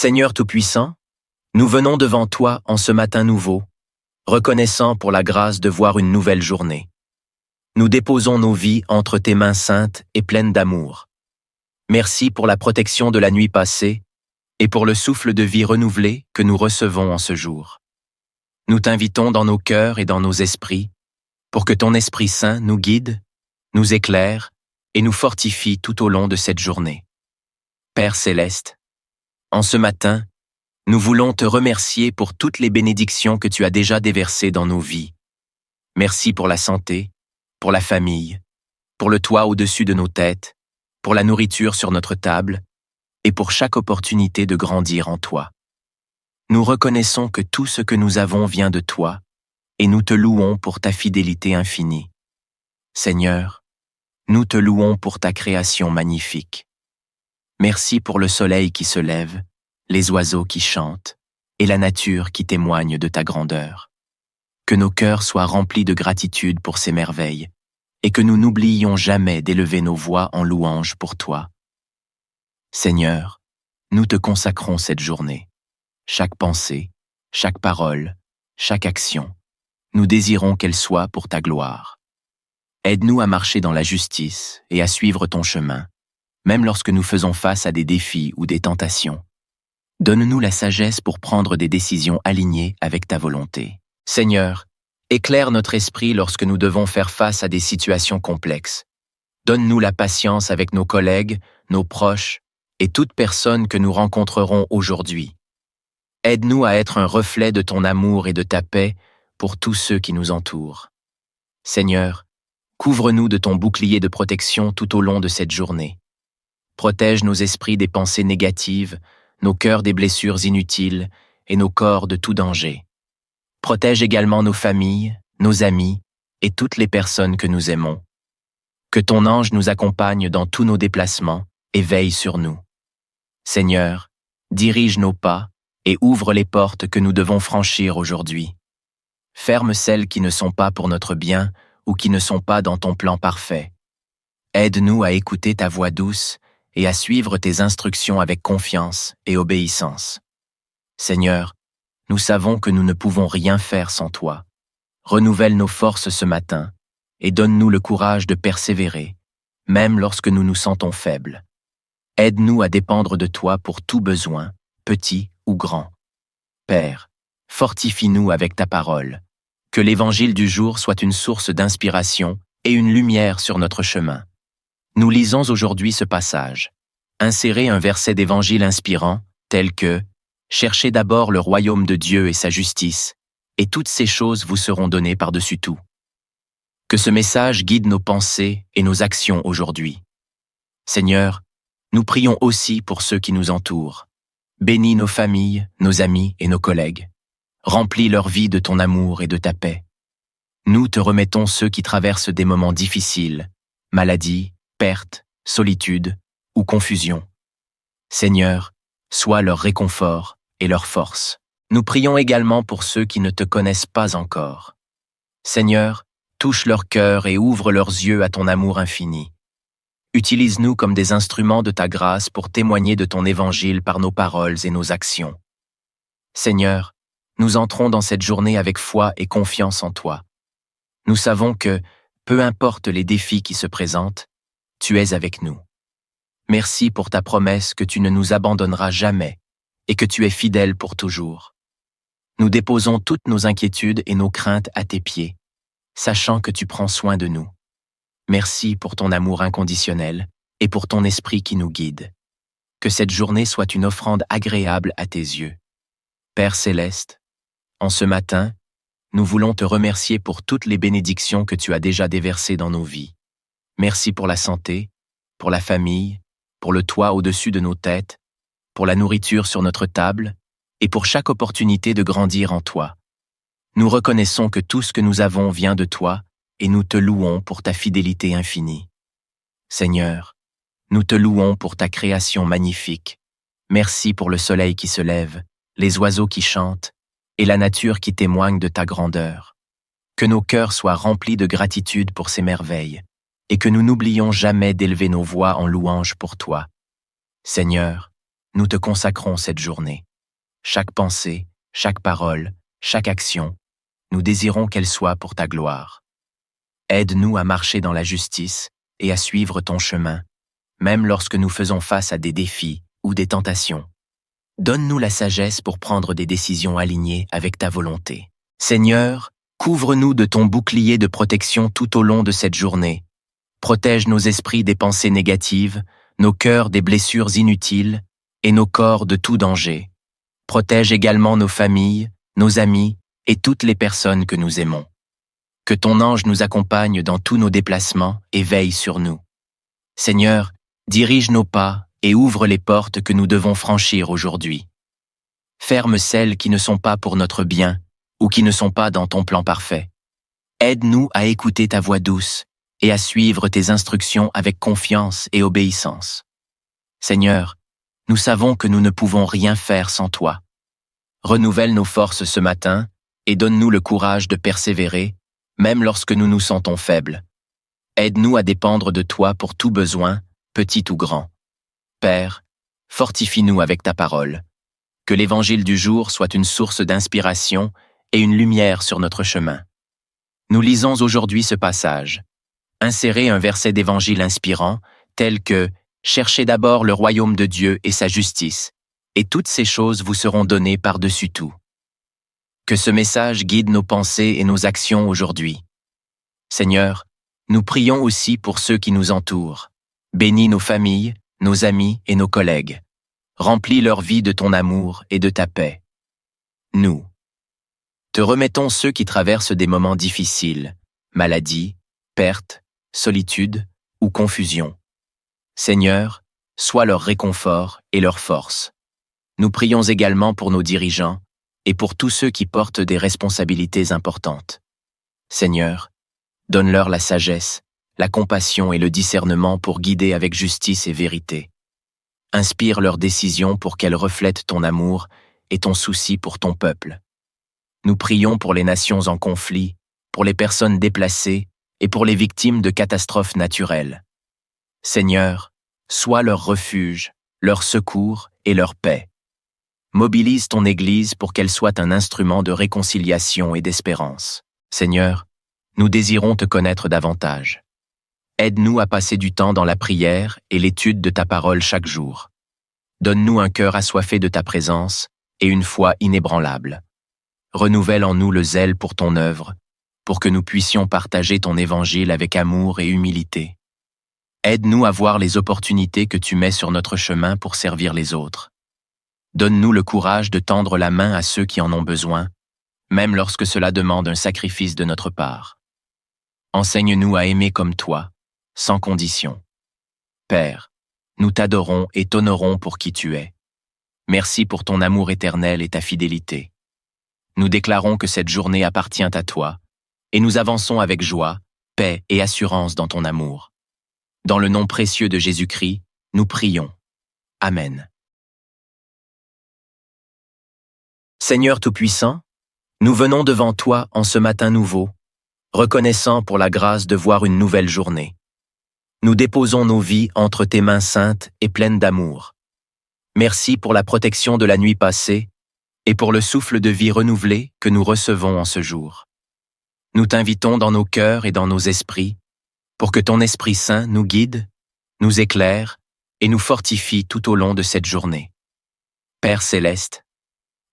Seigneur Tout-Puissant, nous venons devant toi en ce matin nouveau, reconnaissant pour la grâce de voir une nouvelle journée. Nous déposons nos vies entre tes mains saintes et pleines d'amour. Merci pour la protection de la nuit passée et pour le souffle de vie renouvelé que nous recevons en ce jour. Nous t'invitons dans nos cœurs et dans nos esprits pour que ton Esprit Saint nous guide, nous éclaire et nous fortifie tout au long de cette journée. Père Céleste, en ce matin, nous voulons te remercier pour toutes les bénédictions que tu as déjà déversées dans nos vies. Merci pour la santé, pour la famille, pour le toit au-dessus de nos têtes, pour la nourriture sur notre table et pour chaque opportunité de grandir en toi. Nous reconnaissons que tout ce que nous avons vient de toi et nous te louons pour ta fidélité infinie. Seigneur, nous te louons pour ta création magnifique. Merci pour le soleil qui se lève, les oiseaux qui chantent et la nature qui témoigne de ta grandeur. Que nos cœurs soient remplis de gratitude pour ces merveilles et que nous n'oublions jamais d'élever nos voix en louange pour toi. Seigneur, nous te consacrons cette journée. Chaque pensée, chaque parole, chaque action, nous désirons qu'elle soit pour ta gloire. Aide-nous à marcher dans la justice et à suivre ton chemin, même lorsque nous faisons face à des défis ou des tentations. Donne-nous la sagesse pour prendre des décisions alignées avec ta volonté. Seigneur, éclaire notre esprit lorsque nous devons faire face à des situations complexes. Donne-nous la patience avec nos collègues, nos proches et toute personne que nous rencontrerons aujourd'hui. Aide-nous à être un reflet de ton amour et de ta paix pour tous ceux qui nous entourent. Seigneur, couvre-nous de ton bouclier de protection tout au long de cette journée. Protège nos esprits des pensées négatives, nos cœurs des blessures inutiles et nos corps de tout danger. Protège également nos familles, nos amis et toutes les personnes que nous aimons. Que ton ange nous accompagne dans tous nos déplacements et veille sur nous. Seigneur, dirige nos pas et ouvre les portes que nous devons franchir aujourd'hui. Ferme celles qui ne sont pas pour notre bien ou qui ne sont pas dans ton plan parfait. Aide-nous à écouter ta voix douce et à suivre tes instructions avec confiance et obéissance. Seigneur, nous savons que nous ne pouvons rien faire sans toi. Renouvelle nos forces ce matin et donne-nous le courage de persévérer, même lorsque nous nous sentons faibles. Aide-nous à dépendre de toi pour tout besoin, petit ou grand. Père, fortifie-nous avec ta parole. Que l'évangile du jour soit une source d'inspiration et une lumière sur notre chemin. Nous lisons aujourd'hui ce passage. Insérez un verset d'évangile inspirant, tel que « Cherchez d'abord le royaume de Dieu et sa justice, et toutes ces choses vous seront données par-dessus tout. » Que ce message guide nos pensées et nos actions aujourd'hui. Seigneur, nous prions aussi pour ceux qui nous entourent. Bénis nos familles, nos amis et nos collègues. Remplis leur vie de ton amour et de ta paix. Nous te remettons ceux qui traversent des moments difficiles, maladie, perte, solitude ou confusion. Seigneur, sois leur réconfort et leur force. Nous prions également pour ceux qui ne te connaissent pas encore. Seigneur, touche leur cœur et ouvre leurs yeux à ton amour infini. Utilise-nous comme des instruments de ta grâce pour témoigner de ton évangile par nos paroles et nos actions. Seigneur, nous entrons dans cette journée avec foi et confiance en toi. Nous savons que, peu importe les défis qui se présentent, tu es avec nous. Merci pour ta promesse que tu ne nous abandonneras jamais et que tu es fidèle pour toujours. Nous déposons toutes nos inquiétudes et nos craintes à tes pieds, sachant que tu prends soin de nous. Merci pour ton amour inconditionnel et pour ton esprit qui nous guide. Que cette journée soit une offrande agréable à tes yeux. Père Céleste, en ce matin, nous voulons te remercier pour toutes les bénédictions que tu as déjà déversées dans nos vies. Merci pour la santé, pour la famille, pour le toit au-dessus de nos têtes, pour la nourriture sur notre table et pour chaque opportunité de grandir en toi. Nous reconnaissons que tout ce que nous avons vient de toi et nous te louons pour ta fidélité infinie. Seigneur, nous te louons pour ta création magnifique. Merci pour le soleil qui se lève, les oiseaux qui chantent et la nature qui témoigne de ta grandeur. Que nos cœurs soient remplis de gratitude pour ces merveilles et que nous n'oublions jamais d'élever nos voix en louange pour toi. Seigneur, nous te consacrons cette journée. Chaque pensée, chaque parole, chaque action, nous désirons qu'elle soit pour ta gloire. Aide-nous à marcher dans la justice et à suivre ton chemin, même lorsque nous faisons face à des défis ou des tentations. Donne-nous la sagesse pour prendre des décisions alignées avec ta volonté. Seigneur, couvre-nous de ton bouclier de protection tout au long de cette journée. Protège nos esprits des pensées négatives, nos cœurs des blessures inutiles et nos corps de tout danger. Protège également nos familles, nos amis et toutes les personnes que nous aimons. Que ton ange nous accompagne dans tous nos déplacements et veille sur nous. Seigneur, dirige nos pas et ouvre les portes que nous devons franchir aujourd'hui. Ferme celles qui ne sont pas pour notre bien ou qui ne sont pas dans ton plan parfait. Aide-nous à écouter ta voix douce et à suivre tes instructions avec confiance et obéissance. Seigneur, nous savons que nous ne pouvons rien faire sans toi. Renouvelle nos forces ce matin et donne-nous le courage de persévérer, même lorsque nous nous sentons faibles. Aide-nous à dépendre de toi pour tout besoin, petit ou grand. Père, fortifie-nous avec ta parole. Que l'évangile du jour soit une source d'inspiration et une lumière sur notre chemin. Nous lisons aujourd'hui ce passage. Insérez un verset d'évangile inspirant, tel que « Cherchez d'abord le royaume de Dieu et sa justice, et toutes ces choses vous seront données par-dessus tout. » Que ce message guide nos pensées et nos actions aujourd'hui. Seigneur, nous prions aussi pour ceux qui nous entourent. Bénis nos familles, nos amis et nos collègues. Remplis leur vie de ton amour et de ta paix. Nous te remettons ceux qui traversent des moments difficiles, maladie, perte, solitude ou confusion. Seigneur, sois leur réconfort et leur force. Nous prions également pour nos dirigeants et pour tous ceux qui portent des responsabilités importantes. Seigneur, donne-leur la sagesse, la compassion et le discernement pour guider avec justice et vérité. Inspire leurs décisions pour qu'elles reflètent ton amour et ton souci pour ton peuple. Nous prions pour les nations en conflit, pour les personnes déplacées et pour les victimes de catastrophes naturelles. Seigneur, sois leur refuge, leur secours et leur paix. Mobilise ton Église pour qu'elle soit un instrument de réconciliation et d'espérance. Seigneur, nous désirons te connaître davantage. Aide-nous à passer du temps dans la prière et l'étude de ta parole chaque jour. Donne-nous un cœur assoiffé de ta présence et une foi inébranlable. Renouvelle en nous le zèle pour ton œuvre, pour que nous puissions partager ton évangile avec amour et humilité. Aide-nous à voir les opportunités que tu mets sur notre chemin pour servir les autres. Donne-nous le courage de tendre la main à ceux qui en ont besoin, même lorsque cela demande un sacrifice de notre part. Enseigne-nous à aimer comme toi, sans condition. Père, nous t'adorons et t'honorons pour qui tu es. Merci pour ton amour éternel et ta fidélité. Nous déclarons que cette journée appartient à toi, et nous avançons avec joie, paix et assurance dans ton amour. Dans le nom précieux de Jésus-Christ, nous prions. Amen. Seigneur Tout-Puissant, nous venons devant toi en ce matin nouveau, reconnaissant pour la grâce de voir une nouvelle journée. Nous déposons nos vies entre tes mains saintes et pleines d'amour. Merci pour la protection de la nuit passée et pour le souffle de vie renouvelé que nous recevons en ce jour. Nous t'invitons dans nos cœurs et dans nos esprits pour que ton Esprit Saint nous guide, nous éclaire et nous fortifie tout au long de cette journée. Père Céleste,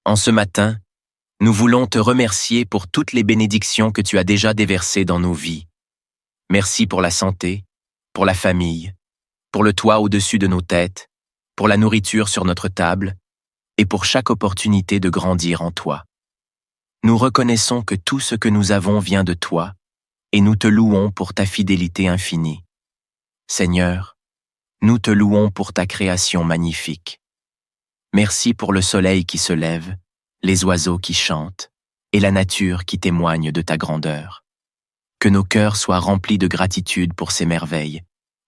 en ce matin, nous voulons te remercier pour toutes les bénédictions que tu as déjà déversées dans nos vies. Merci pour la santé, pour la famille, pour le toit au-dessus de nos têtes, pour la nourriture sur notre table et pour chaque opportunité de grandir en toi. Nous reconnaissons que tout ce que nous avons vient de toi et nous te louons pour ta fidélité infinie. Seigneur, nous te louons pour ta création magnifique. Merci pour le soleil qui se lève, les oiseaux qui chantent et la nature qui témoigne de ta grandeur. Que nos cœurs soient remplis de gratitude pour ces merveilles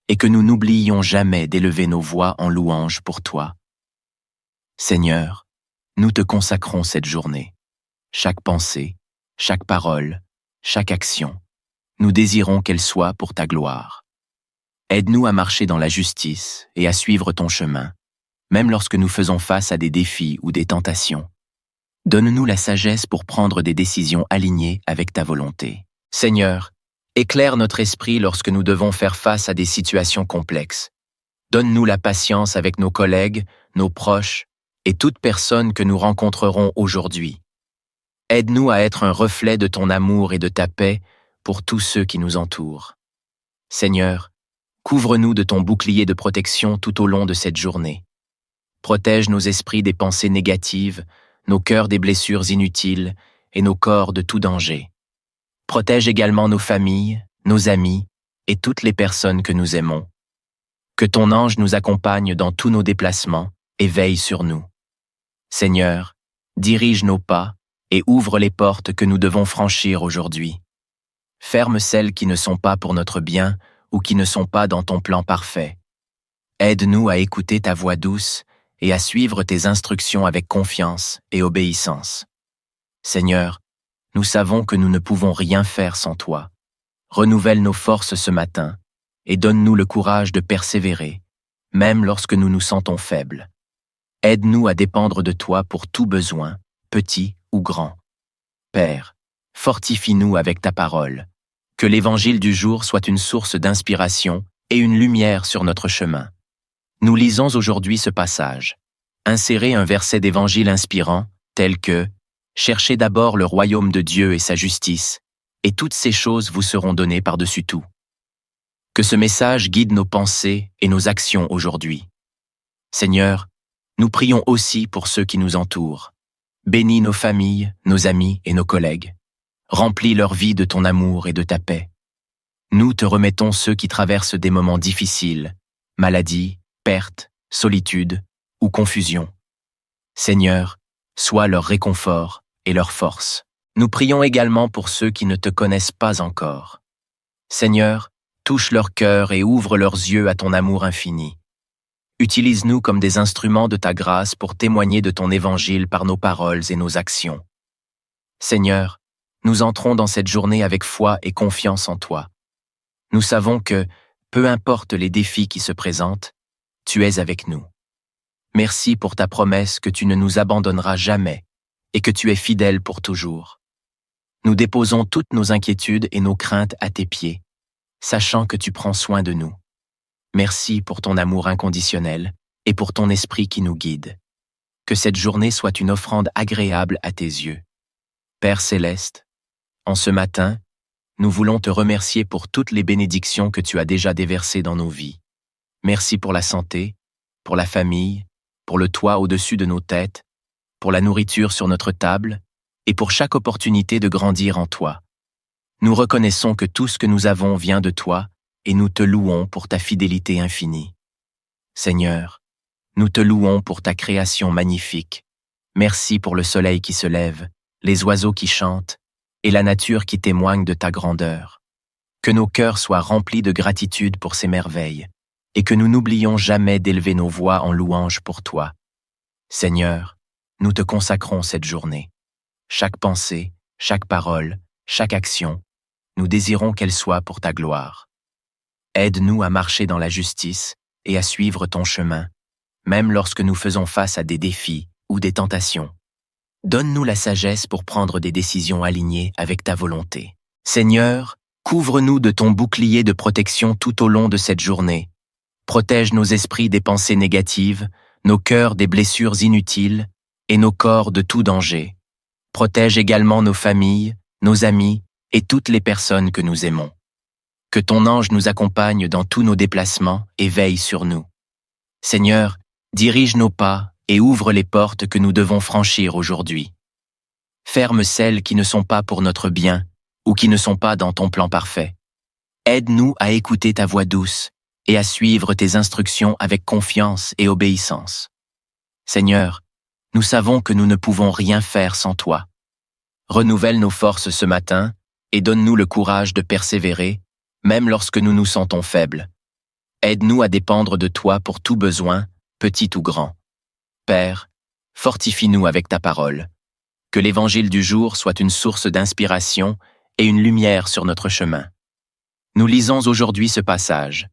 et que nous n'oublions jamais d'élever nos voix en louange pour toi. Seigneur, nous te consacrons cette journée. Chaque pensée, chaque parole, chaque action, nous désirons qu'elle soit pour ta gloire. Aide-nous à marcher dans la justice et à suivre ton chemin, même lorsque nous faisons face à des défis ou des tentations. Donne-nous la sagesse pour prendre des décisions alignées avec ta volonté. Seigneur, éclaire notre esprit lorsque nous devons faire face à des situations complexes. Donne-nous la patience avec nos collègues, nos proches et toute personne que nous rencontrerons aujourd'hui. Aide-nous à être un reflet de ton amour et de ta paix pour tous ceux qui nous entourent. Seigneur, couvre-nous de ton bouclier de protection tout au long de cette journée. Protège nos esprits des pensées négatives, nos cœurs des blessures inutiles et nos corps de tout danger. Protège également nos familles, nos amis et toutes les personnes que nous aimons. Que ton ange nous accompagne dans tous nos déplacements et veille sur nous. Seigneur, dirige nos pas et ouvre les portes que nous devons franchir aujourd'hui. Ferme celles qui ne sont pas pour notre bien ou qui ne sont pas dans ton plan parfait. Aide-nous à écouter ta voix douce et à suivre tes instructions avec confiance et obéissance. Seigneur, nous savons que nous ne pouvons rien faire sans toi. Renouvelle nos forces ce matin et donne-nous le courage de persévérer, même lorsque nous nous sentons faibles. Aide-nous à dépendre de toi pour tout besoin, petit ou grand. Père, fortifie-nous avec ta parole. Que l'évangile du jour soit une source d'inspiration et une lumière sur notre chemin. Nous lisons aujourd'hui ce passage. Insérez un verset d'évangile inspirant, tel que « Cherchez d'abord le royaume de Dieu et sa justice, et toutes ces choses vous seront données par-dessus tout. » Que ce message guide nos pensées et nos actions aujourd'hui. Seigneur, nous prions aussi pour ceux qui nous entourent. Bénis nos familles, nos amis et nos collègues. Remplis leur vie de ton amour et de ta paix. Nous te remettons ceux qui traversent des moments difficiles, maladie, perte, solitude ou confusion. Seigneur, sois leur réconfort et leur force. Nous prions également pour ceux qui ne te connaissent pas encore. Seigneur, touche leur cœur et ouvre leurs yeux à ton amour infini. Utilise-nous comme des instruments de ta grâce pour témoigner de ton évangile par nos paroles et nos actions. Seigneur, nous entrons dans cette journée avec foi et confiance en toi. Nous savons que, peu importe les défis qui se présentent, tu es avec nous. Merci pour ta promesse que tu ne nous abandonneras jamais et que tu es fidèle pour toujours. Nous déposons toutes nos inquiétudes et nos craintes à tes pieds, sachant que tu prends soin de nous. Merci pour ton amour inconditionnel et pour ton esprit qui nous guide. Que cette journée soit une offrande agréable à tes yeux. Père céleste, en ce matin, nous voulons te remercier pour toutes les bénédictions que tu as déjà déversées dans nos vies. Merci pour la santé, pour la famille, pour le toit au-dessus de nos têtes, pour la nourriture sur notre table et pour chaque opportunité de grandir en toi. Nous reconnaissons que tout ce que nous avons vient de toi et nous te louons pour ta fidélité infinie. Seigneur, nous te louons pour ta création magnifique. Merci pour le soleil qui se lève, les oiseaux qui chantent et la nature qui témoigne de ta grandeur. Que nos cœurs soient remplis de gratitude pour ces merveilles et que nous n'oublions jamais d'élever nos voix en louange pour toi. Seigneur, nous te consacrons cette journée. Chaque pensée, chaque parole, chaque action, nous désirons qu'elle soit pour ta gloire. Aide-nous à marcher dans la justice et à suivre ton chemin, même lorsque nous faisons face à des défis ou des tentations. Donne-nous la sagesse pour prendre des décisions alignées avec ta volonté. Seigneur, couvre-nous de ton bouclier de protection tout au long de cette journée. Protège nos esprits des pensées négatives, nos cœurs des blessures inutiles et nos corps de tout danger. Protège également nos familles, nos amis et toutes les personnes que nous aimons. Que ton ange nous accompagne dans tous nos déplacements et veille sur nous. Seigneur, dirige nos pas et ouvre les portes que nous devons franchir aujourd'hui. Ferme celles qui ne sont pas pour notre bien ou qui ne sont pas dans ton plan parfait. Aide-nous à écouter ta voix douce et à suivre tes instructions avec confiance et obéissance. Seigneur, nous savons que nous ne pouvons rien faire sans toi. Renouvelle nos forces ce matin et donne-nous le courage de persévérer, même lorsque nous nous sentons faibles. Aide-nous à dépendre de toi pour tout besoin, petit ou grand. Père, fortifie-nous avec ta parole. Que l'évangile du jour soit une source d'inspiration et une lumière sur notre chemin. Nous lisons aujourd'hui ce passage.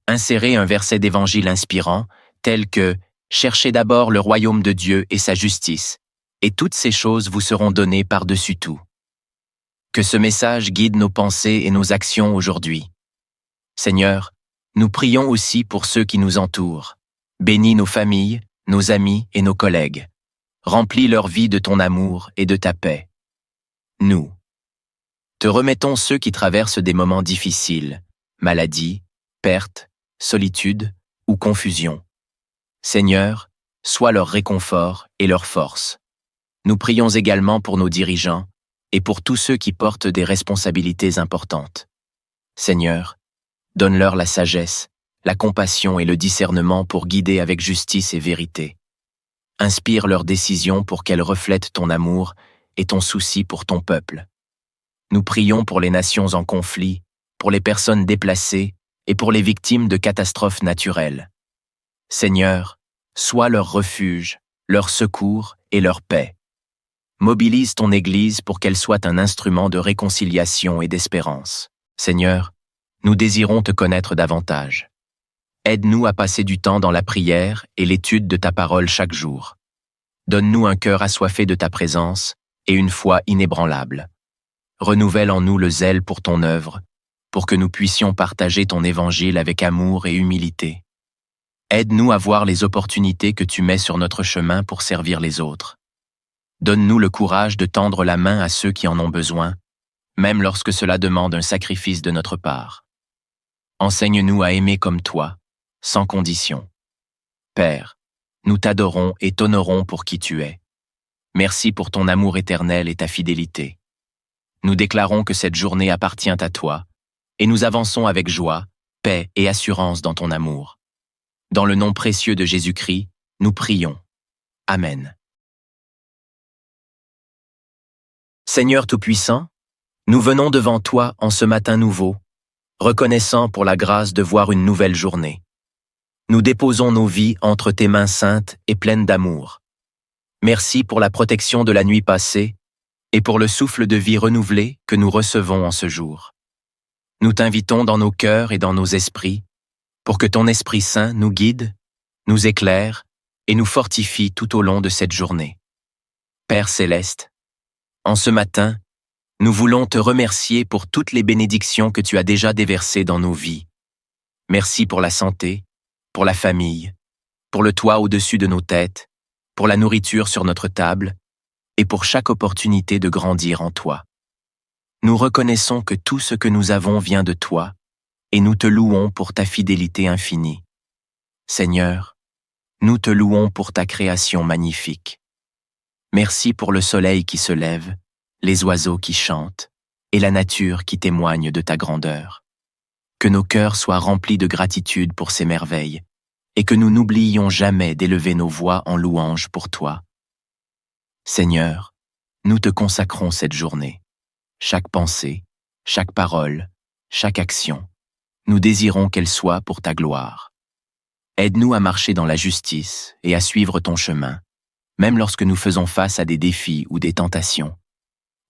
Insérez un verset d'évangile inspirant, tel que Cherchez d'abord le royaume de Dieu et sa justice, et toutes ces choses vous seront données par-dessus tout. Que ce message guide nos pensées et nos actions aujourd'hui. Seigneur, nous prions aussi pour ceux qui nous entourent. Bénis nos familles, nos amis et nos collègues. Remplis leur vie de ton amour et de ta paix. Nous te remettons ceux qui traversent des moments difficiles, maladie, perte, solitude ou confusion. Seigneur, sois leur réconfort et leur force. Nous prions également pour nos dirigeants et pour tous ceux qui portent des responsabilités importantes. Seigneur, donne-leur la sagesse, la compassion et le discernement pour guider avec justice et vérité. Inspire leurs décisions pour qu'elles reflètent ton amour et ton souci pour ton peuple. Nous prions pour les nations en conflit, pour les personnes déplacées et pour les victimes de catastrophes naturelles. Seigneur, sois leur refuge, leur secours et leur paix. Mobilise ton Église pour qu'elle soit un instrument de réconciliation et d'espérance. Seigneur, nous désirons te connaître davantage. Aide-nous à passer du temps dans la prière et l'étude de ta parole chaque jour. Donne-nous un cœur assoiffé de ta présence et une foi inébranlable. Renouvelle en nous le zèle pour ton œuvre, pour que nous puissions partager ton évangile avec amour et humilité. Aide-nous à voir les opportunités que tu mets sur notre chemin pour servir les autres. Donne-nous le courage de tendre la main à ceux qui en ont besoin, même lorsque cela demande un sacrifice de notre part. Enseigne-nous à aimer comme toi, sans condition. Père, nous t'adorons et t'honorons pour qui tu es. Merci pour ton amour éternel et ta fidélité. Nous déclarons que cette journée appartient à toi, et nous avançons avec joie, paix et assurance dans ton amour. Dans le nom précieux de Jésus-Christ, nous prions. Amen. Seigneur Tout-Puissant, nous venons devant toi en ce matin nouveau, reconnaissant pour la grâce de voir une nouvelle journée. Nous déposons nos vies entre tes mains saintes et pleines d'amour. Merci pour la protection de la nuit passée et pour le souffle de vie renouvelé que nous recevons en ce jour. Nous t'invitons dans nos cœurs et dans nos esprits pour que ton Esprit Saint nous guide, nous éclaire et nous fortifie tout au long de cette journée. Père Céleste, en ce matin, nous voulons te remercier pour toutes les bénédictions que tu as déjà déversées dans nos vies. Merci pour la santé, pour la famille, pour le toit au-dessus de nos têtes, pour la nourriture sur notre table et pour chaque opportunité de grandir en toi. Nous reconnaissons que tout ce que nous avons vient de toi et nous te louons pour ta fidélité infinie. Seigneur, nous te louons pour ta création magnifique. Merci pour le soleil qui se lève, les oiseaux qui chantent et la nature qui témoigne de ta grandeur. Que nos cœurs soient remplis de gratitude pour ces merveilles et que nous n'oublions jamais d'élever nos voix en louange pour toi. Seigneur, nous te consacrons cette journée. Chaque pensée, chaque parole, chaque action, nous désirons qu'elle soit pour ta gloire. Aide-nous à marcher dans la justice et à suivre ton chemin, même lorsque nous faisons face à des défis ou des tentations.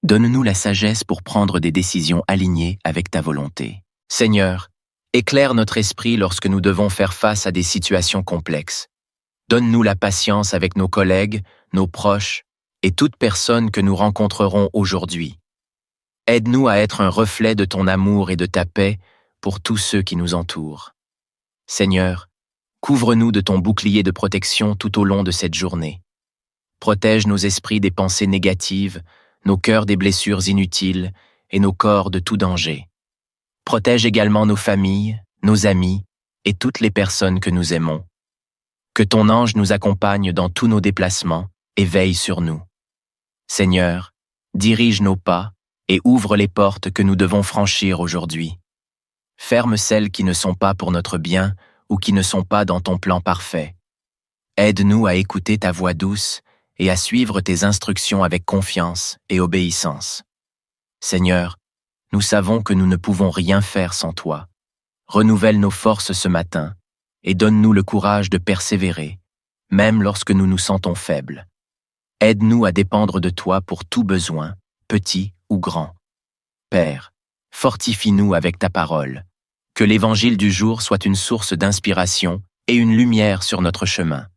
Donne-nous la sagesse pour prendre des décisions alignées avec ta volonté. Seigneur, éclaire notre esprit lorsque nous devons faire face à des situations complexes. Donne-nous la patience avec nos collègues, nos proches et toute personne que nous rencontrerons aujourd'hui. Aide-nous à être un reflet de ton amour et de ta paix pour tous ceux qui nous entourent. Seigneur, couvre-nous de ton bouclier de protection tout au long de cette journée. Protège nos esprits des pensées négatives, nos cœurs des blessures inutiles et nos corps de tout danger. Protège également nos familles, nos amis et toutes les personnes que nous aimons. Que ton ange nous accompagne dans tous nos déplacements et veille sur nous. Seigneur, dirige nos pas et ouvre les portes que nous devons franchir aujourd'hui. Ferme celles qui ne sont pas pour notre bien ou qui ne sont pas dans ton plan parfait. Aide-nous à écouter ta voix douce et à suivre tes instructions avec confiance et obéissance. Seigneur, nous savons que nous ne pouvons rien faire sans toi. Renouvelle nos forces ce matin et donne-nous le courage de persévérer, même lorsque nous nous sentons faibles. Aide-nous à dépendre de toi pour tout besoin, petit ou grand. Père, fortifie-nous avec ta parole. Que l'évangile du jour soit une source d'inspiration et une lumière sur notre chemin.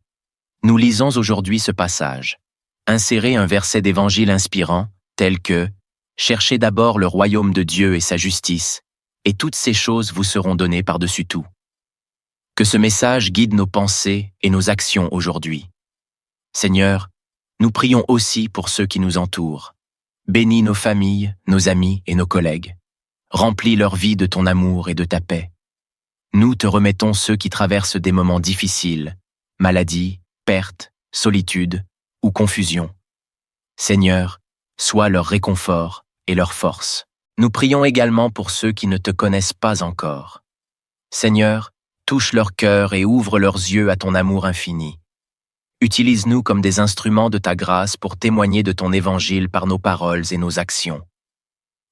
Nous lisons aujourd'hui ce passage. Insérez un verset d'évangile inspirant, tel que « Cherchez d'abord le royaume de Dieu et sa justice, et toutes ces choses vous seront données par-dessus tout. » Que ce message guide nos pensées et nos actions aujourd'hui. Seigneur, nous prions aussi pour ceux qui nous entourent. Bénis nos familles, nos amis et nos collègues. Remplis leur vie de ton amour et de ta paix. Nous te remettons ceux qui traversent des moments difficiles, maladie, perte, solitude ou confusion. Seigneur, sois leur réconfort et leur force. Nous prions également pour ceux qui ne te connaissent pas encore. Seigneur, touche leur cœur et ouvre leurs yeux à ton amour infini. Utilise-nous comme des instruments de ta grâce pour témoigner de ton évangile par nos paroles et nos actions.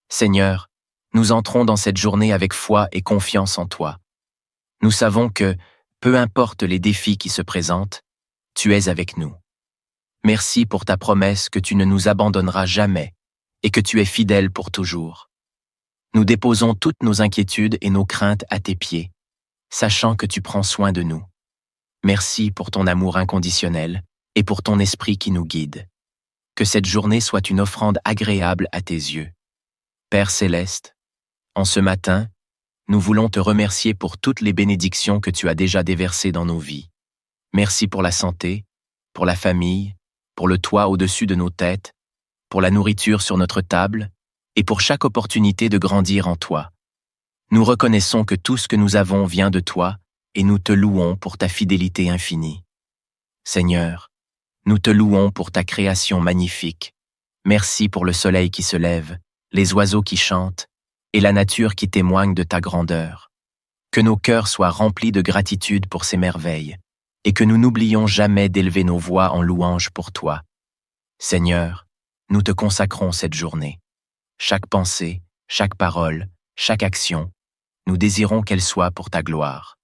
Seigneur, nous entrons dans cette journée avec foi et confiance en toi. Nous savons que, peu importe les défis qui se présentent, tu es avec nous. Merci pour ta promesse que tu ne nous abandonneras jamais et que tu es fidèle pour toujours. Nous déposons toutes nos inquiétudes et nos craintes à tes pieds, sachant que tu prends soin de nous. Merci pour ton amour inconditionnel et pour ton esprit qui nous guide. Que cette journée soit une offrande agréable à tes yeux. Père céleste, en ce matin, nous voulons te remercier pour toutes les bénédictions que tu as déjà déversées dans nos vies. Merci pour la santé, pour la famille, pour le toit au-dessus de nos têtes, pour la nourriture sur notre table et pour chaque opportunité de grandir en toi. Nous reconnaissons que tout ce que nous avons vient de toi et nous te louons pour ta fidélité infinie. Seigneur, nous te louons pour ta création magnifique. Merci pour le soleil qui se lève, les oiseaux qui chantent et la nature qui témoigne de ta grandeur. Que nos cœurs soient remplis de gratitude pour ces merveilles et que nous n'oublions jamais d'élever nos voix en louange pour toi. Seigneur, nous te consacrons cette journée. Chaque pensée, chaque parole, chaque action, nous désirons qu'elle soit pour ta gloire.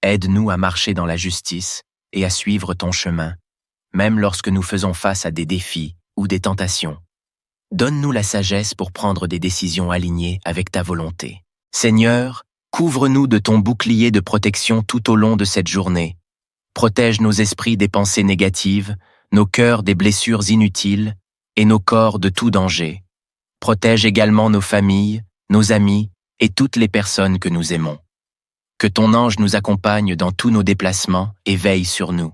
Aide-nous à marcher dans la justice et à suivre ton chemin, même lorsque nous faisons face à des défis ou des tentations. Donne-nous la sagesse pour prendre des décisions alignées avec ta volonté. Seigneur, couvre-nous de ton bouclier de protection tout au long de cette journée. Protège nos esprits des pensées négatives, nos cœurs des blessures inutiles et nos corps de tout danger. Protège également nos familles, nos amis et toutes les personnes que nous aimons. Que ton ange nous accompagne dans tous nos déplacements et veille sur nous.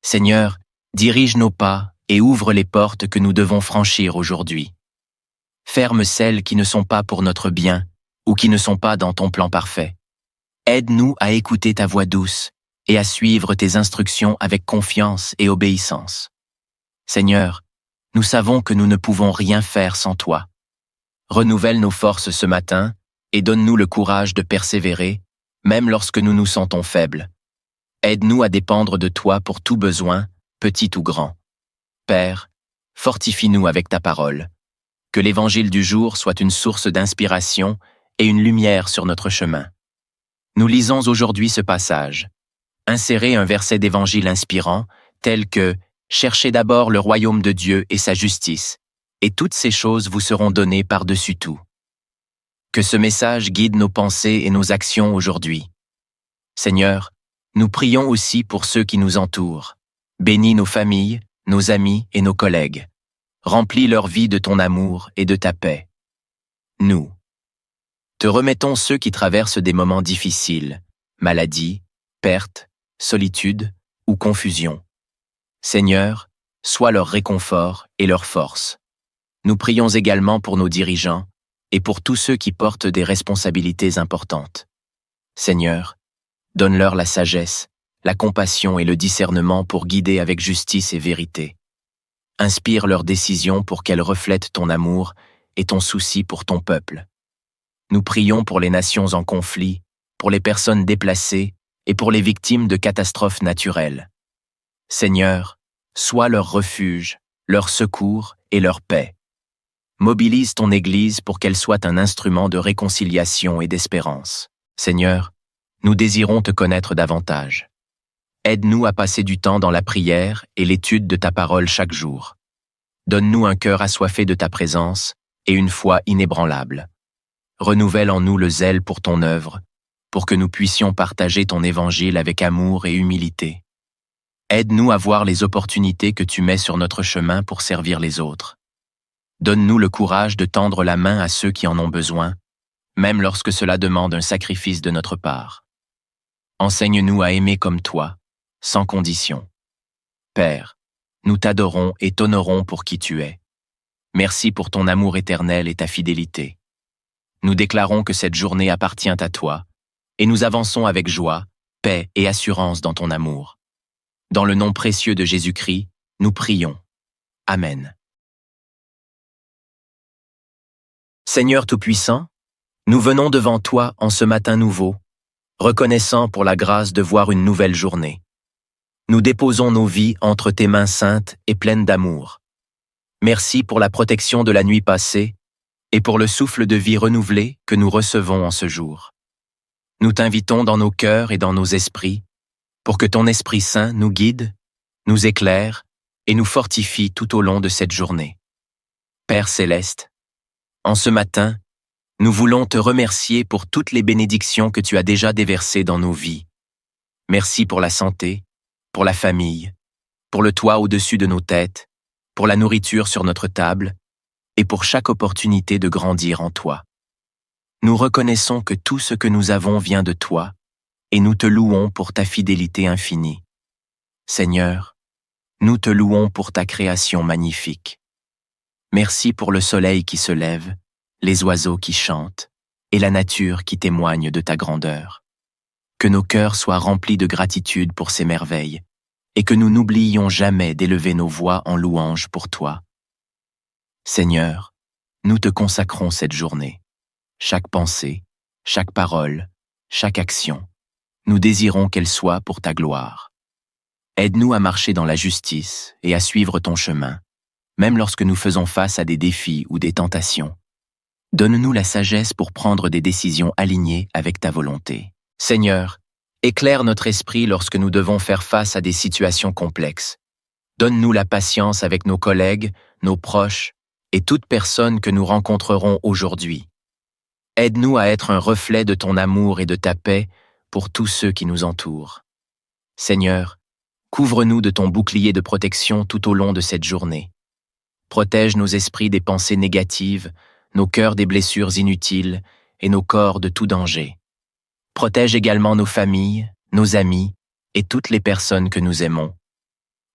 Seigneur, dirige nos pas et ouvre les portes que nous devons franchir aujourd'hui. Ferme celles qui ne sont pas pour notre bien ou qui ne sont pas dans ton plan parfait. Aide-nous à écouter ta voix douce et à suivre tes instructions avec confiance et obéissance. Seigneur, nous savons que nous ne pouvons rien faire sans toi. Renouvelle nos forces ce matin et donne-nous le courage de persévérer, même lorsque nous nous sentons faibles. Aide-nous à dépendre de toi pour tout besoin, petit ou grand. Père, fortifie-nous avec ta parole. Que l'évangile du jour soit une source d'inspiration et une lumière sur notre chemin. Nous lisons aujourd'hui ce passage. Insérez un verset d'évangile inspirant, tel que « Cherchez d'abord le royaume de Dieu et sa justice, et toutes ces choses vous seront données par-dessus tout. » Que ce message guide nos pensées et nos actions aujourd'hui. Seigneur, nous prions aussi pour ceux qui nous entourent. Bénis nos familles, nos amis et nos collègues. Remplis leur vie de ton amour et de ta paix. Nous te remettons ceux qui traversent des moments difficiles, maladie, perte, solitude ou confusion. Seigneur, sois leur réconfort et leur force. Nous prions également pour nos dirigeants et pour tous ceux qui portent des responsabilités importantes. Seigneur, donne-leur la sagesse, la compassion et le discernement pour guider avec justice et vérité. Inspire leurs décisions pour qu'elles reflètent ton amour et ton souci pour ton peuple. Nous prions pour les nations en conflit, pour les personnes déplacées et pour les victimes de catastrophes naturelles. Seigneur, sois leur refuge, leur secours et leur paix. Mobilise ton Église pour qu'elle soit un instrument de réconciliation et d'espérance. Seigneur, nous désirons te connaître davantage. Aide-nous à passer du temps dans la prière et l'étude de ta parole chaque jour. Donne-nous un cœur assoiffé de ta présence et une foi inébranlable. Renouvelle en nous le zèle pour ton œuvre, pour que nous puissions partager ton évangile avec amour et humilité. Aide-nous à voir les opportunités que tu mets sur notre chemin pour servir les autres. Donne-nous le courage de tendre la main à ceux qui en ont besoin, même lorsque cela demande un sacrifice de notre part. Enseigne-nous à aimer comme toi, sans condition. Père, nous t'adorons et t'honorons pour qui tu es. Merci pour ton amour éternel et ta fidélité. Nous déclarons que cette journée appartient à toi, et nous avançons avec joie, paix et assurance dans ton amour. Dans le nom précieux de Jésus-Christ, nous prions. Amen. Seigneur Tout-Puissant, nous venons devant toi en ce matin nouveau, reconnaissant pour la grâce de voir une nouvelle journée. Nous déposons nos vies entre tes mains saintes et pleines d'amour. Merci pour la protection de la nuit passée et pour le souffle de vie renouvelé que nous recevons en ce jour. Nous t'invitons dans nos cœurs et dans nos esprits pour que ton Esprit Saint nous guide, nous éclaire et nous fortifie tout au long de cette journée. Père Céleste, en ce matin, nous voulons te remercier pour toutes les bénédictions que tu as déjà déversées dans nos vies. Merci pour la santé, pour la famille, pour le toit au-dessus de nos têtes, pour la nourriture sur notre table et pour chaque opportunité de grandir en toi. Nous reconnaissons que tout ce que nous avons vient de toi et nous te louons pour ta fidélité infinie. Seigneur, nous te louons pour ta création magnifique. Merci pour le soleil qui se lève, les oiseaux qui chantent et la nature qui témoigne de ta grandeur. Que nos cœurs soient remplis de gratitude pour ces merveilles et que nous n'oublions jamais d'élever nos voix en louange pour toi. Seigneur, nous te consacrons cette journée. Chaque pensée, chaque parole, chaque action, nous désirons qu'elle soit pour ta gloire. Aide-nous à marcher dans la justice et à suivre ton chemin, même lorsque nous faisons face à des défis ou des tentations. Donne-nous la sagesse pour prendre des décisions alignées avec ta volonté. Seigneur, éclaire notre esprit lorsque nous devons faire face à des situations complexes. Donne-nous la patience avec nos collègues, nos proches et toute personne que nous rencontrerons aujourd'hui. Aide-nous à être un reflet de ton amour et de ta paix pour tous ceux qui nous entourent. Seigneur, couvre-nous de ton bouclier de protection tout au long de cette journée. Protège nos esprits des pensées négatives, nos cœurs des blessures inutiles et nos corps de tout danger. Protège également nos familles, nos amis et toutes les personnes que nous aimons.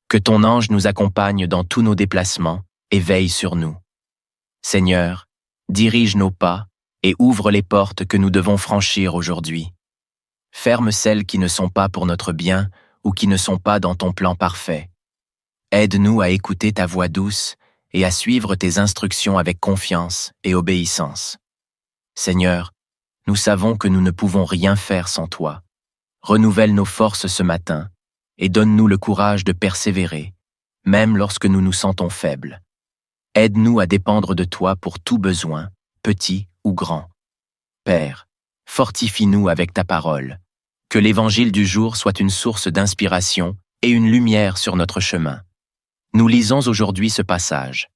Que ton ange nous accompagne dans tous nos déplacements et veille sur nous. Seigneur, dirige nos pas et ouvre les portes que nous devons franchir aujourd'hui. Ferme celles qui ne sont pas pour notre bien ou qui ne sont pas dans ton plan parfait. Aide-nous à écouter ta voix douce et à suivre tes instructions avec confiance et obéissance. Seigneur, nous savons que nous ne pouvons rien faire sans toi. Renouvelle nos forces ce matin et donne-nous le courage de persévérer, même lorsque nous nous sentons faibles. Aide-nous à dépendre de toi pour tout besoin, petit ou grand. Père, fortifie-nous avec ta parole. Que l'évangile du jour soit une source d'inspiration et une lumière sur notre chemin. Nous lisons aujourd'hui ce passage.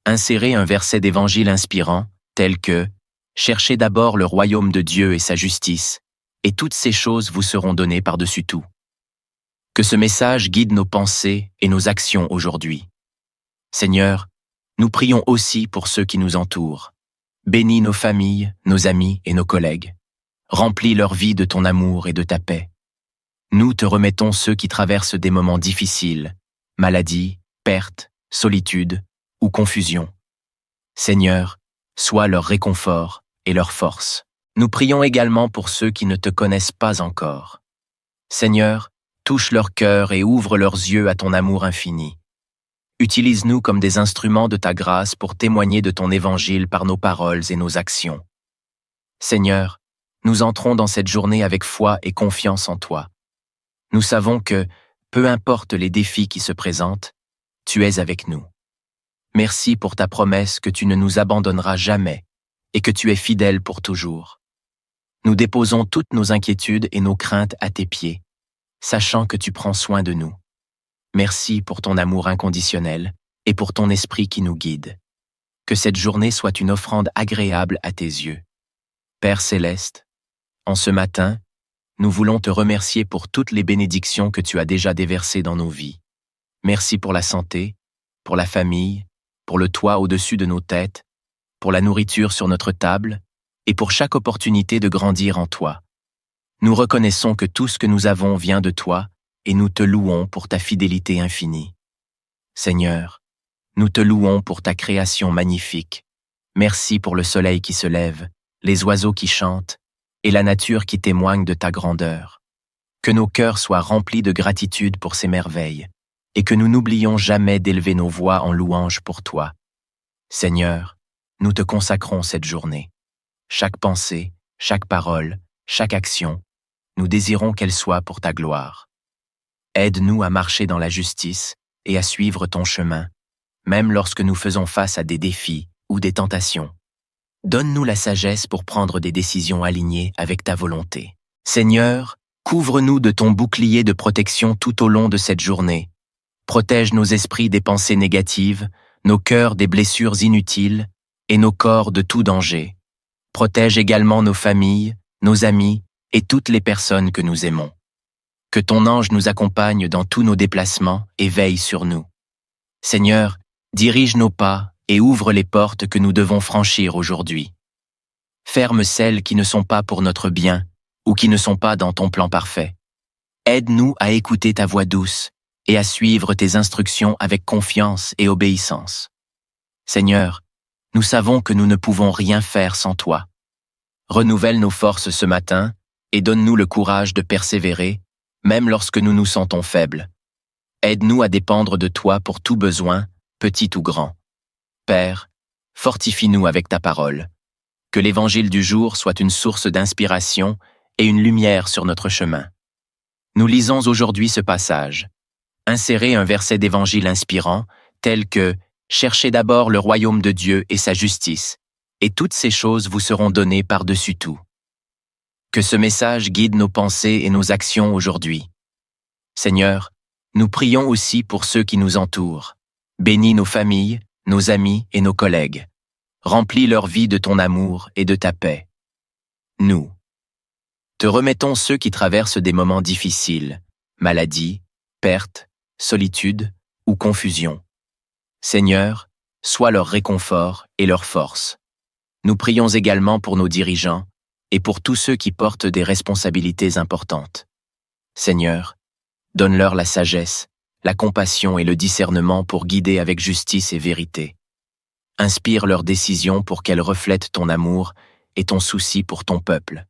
Insérez un verset d'évangile inspirant, tel que « Cherchez d'abord le royaume de Dieu et sa justice, et toutes ces choses vous seront données par-dessus tout. » Que ce message guide nos pensées et nos actions aujourd'hui. Seigneur, nous prions aussi pour ceux qui nous entourent. Bénis nos familles, nos amis et nos collègues. Remplis leur vie de ton amour et de ta paix. Nous te remettons ceux qui traversent des moments difficiles, maladie, perte, solitude ou confusion. Seigneur, sois leur réconfort et leur force. Nous prions également pour ceux qui ne te connaissent pas encore. Seigneur, touche leur cœur et ouvre leurs yeux à ton amour infini. Utilise-nous comme des instruments de ta grâce pour témoigner de ton évangile par nos paroles et nos actions. Seigneur, nous entrons dans cette journée avec foi et confiance en toi. Nous savons que, peu importe les défis qui se présentent, tu es avec nous. Merci pour ta promesse que tu ne nous abandonneras jamais et que tu es fidèle pour toujours. Nous déposons toutes nos inquiétudes et nos craintes à tes pieds, sachant que tu prends soin de nous. Merci pour ton amour inconditionnel et pour ton esprit qui nous guide. Que cette journée soit une offrande agréable à tes yeux. Père céleste, en ce matin, nous voulons te remercier pour toutes les bénédictions que tu as déjà déversées dans nos vies. Merci pour la santé, pour la famille, pour le toit au-dessus de nos têtes, pour la nourriture sur notre table et pour chaque opportunité de grandir en toi. Nous reconnaissons que tout ce que nous avons vient de toi et nous te louons pour ta fidélité infinie. Seigneur, nous te louons pour ta création magnifique. Merci pour le soleil qui se lève, les oiseaux qui chantent et la nature qui témoigne de ta grandeur. Que nos cœurs soient remplis de gratitude pour ces merveilles et que nous n'oublions jamais d'élever nos voix en louange pour toi. Seigneur, nous te consacrons cette journée. Chaque pensée, chaque parole, chaque action, nous désirons qu'elle soit pour ta gloire. Aide-nous à marcher dans la justice et à suivre ton chemin, même lorsque nous faisons face à des défis ou des tentations. Donne-nous la sagesse pour prendre des décisions alignées avec ta volonté. Seigneur, couvre-nous de ton bouclier de protection tout au long de cette journée. Protège nos esprits des pensées négatives, nos cœurs des blessures inutiles et nos corps de tout danger. Protège également nos familles, nos amis et toutes les personnes que nous aimons. Que ton ange nous accompagne dans tous nos déplacements et veille sur nous. Seigneur, dirige nos pas et ouvre les portes que nous devons franchir aujourd'hui. Ferme celles qui ne sont pas pour notre bien ou qui ne sont pas dans ton plan parfait. Aide-nous à écouter ta voix douce et à suivre tes instructions avec confiance et obéissance. Seigneur, nous savons que nous ne pouvons rien faire sans toi. Renouvelle nos forces ce matin et donne-nous le courage de persévérer, même lorsque nous nous sentons faibles. Aide-nous à dépendre de toi pour tout besoin, petit ou grand. Père, fortifie-nous avec ta parole. Que l'évangile du jour soit une source d'inspiration et une lumière sur notre chemin. Nous lisons aujourd'hui ce passage. Insérez un verset d'évangile inspirant, tel que « Cherchez d'abord le royaume de Dieu et sa justice, et toutes ces choses vous seront données par-dessus tout. » Que ce message guide nos pensées et nos actions aujourd'hui. Seigneur, nous prions aussi pour ceux qui nous entourent. Bénis nos familles, nos amis et nos collègues. Remplis leur vie de ton amour et de ta paix. Nous te remettons ceux qui traversent des moments difficiles, maladie, perte, solitude ou confusion. Seigneur, sois leur réconfort et leur force. Nous prions également pour nos dirigeants et pour tous ceux qui portent des responsabilités importantes. Seigneur, donne-leur la sagesse, la compassion et le discernement pour guider avec justice et vérité. Inspire leurs décisions pour qu'elles reflètent ton amour et ton souci pour ton peuple.